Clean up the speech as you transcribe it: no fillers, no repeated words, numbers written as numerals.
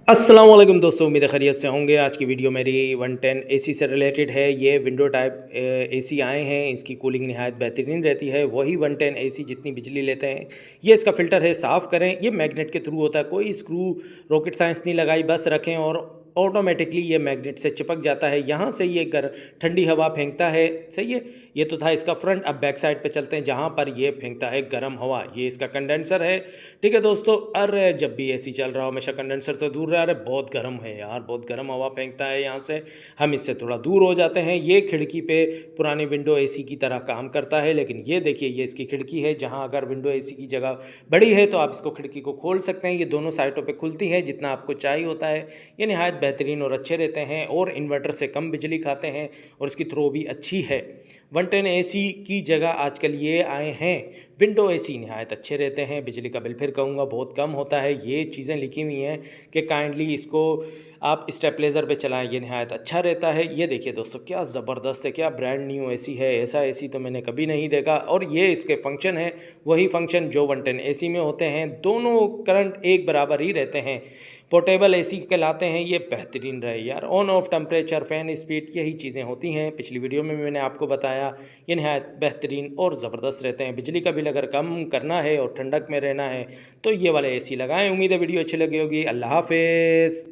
अस्सलाम वालेकुम दोस्तों, उम्मीद है खैरियत से होंगे। आज की वीडियो मेरी 110 एसी से रिलेटेड है। ये विंडो टाइप एसी आए हैं, इसकी कूलिंग निहायत बेहतरीन रहती है। वही 110 एसी जितनी बिजली लेते हैं। ये इसका फ़िल्टर है, साफ़ करें। ये मैग्नेट के थ्रू होता है, कोई स्क्रू रॉकेट साइंस नहीं लगाई, बस रखें और ऑटोमेटिकली ये मैग्नेट से चिपक जाता है। यहाँ से ये ठंडी हवा फेंकता है। सही है। ये तो था इसका फ्रंट। अब बैक साइड पे चलते हैं, जहाँ पर ये फेंकता है गर्म हवा। ये इसका कंडेंसर है। ठीक है दोस्तों। अरे जब भी एसी चल रहा हो हमेशा कंडेंसर से दूर रहे। अरे बहुत गर्म है यार, बहुत गर्म हवा फेंकता है यहाँ से। हम इससे थोड़ा दूर हो जाते हैं। ये खिड़की पे पुरानी विंडो एसी की तरह काम करता है, लेकिन ये देखिए, ये इसकी खिड़की है। जहाँ अगर विंडो एसी की जगह बड़ी है तो आप इसको खिड़की को खोल सकते हैं। ये दोनों साइडों पे खुलती है, जितना आपको चाहिए होता है। ये नहायत बेहतरीन और अच्छे रहते हैं और इन्वर्टर से कम बिजली खाते हैं और इसकी थ्रो भी अच्छी है। 110 एसी की जगह आजकल ये आए हैं विंडो एसी। नहायत अच्छे रहते हैं, बिजली का बिल फिर कहूँगा बहुत कम होता है। ये चीज़ें लिखी हुई हैं कि काइंडली इसको आप स्टेपलेज़र पे चलाएं। ये नहायत अच्छा रहता है। ये देखिए दोस्तों, क्या ज़बरदस्त है, क्या ब्रांड न्यू एसी है। ऐसा एसी तो मैंने कभी नहीं देखा। और ये इसके फंक्शन है वही फंक्शन जो 110 एसी में होते हैं। दोनों करंट एक बराबर ही रहते हैं। पोर्टेबल एसी कहलाते हैं। ये बेहतरीन रहे यार। On off temperature, fan speed, यही चीज़ें होती हैं। पिछली वीडियो में मैंने आपको बताया। ये नहायत बेहतरीन और ज़बरदस्त रहते हैं। बिजली का बिल अगर कम करना है और ठंडक में रहना है तो ये वाले एसी लगाएं। उम्मीद है वीडियो अच्छी लगी होगी। अल्लाह हाफ़िज़।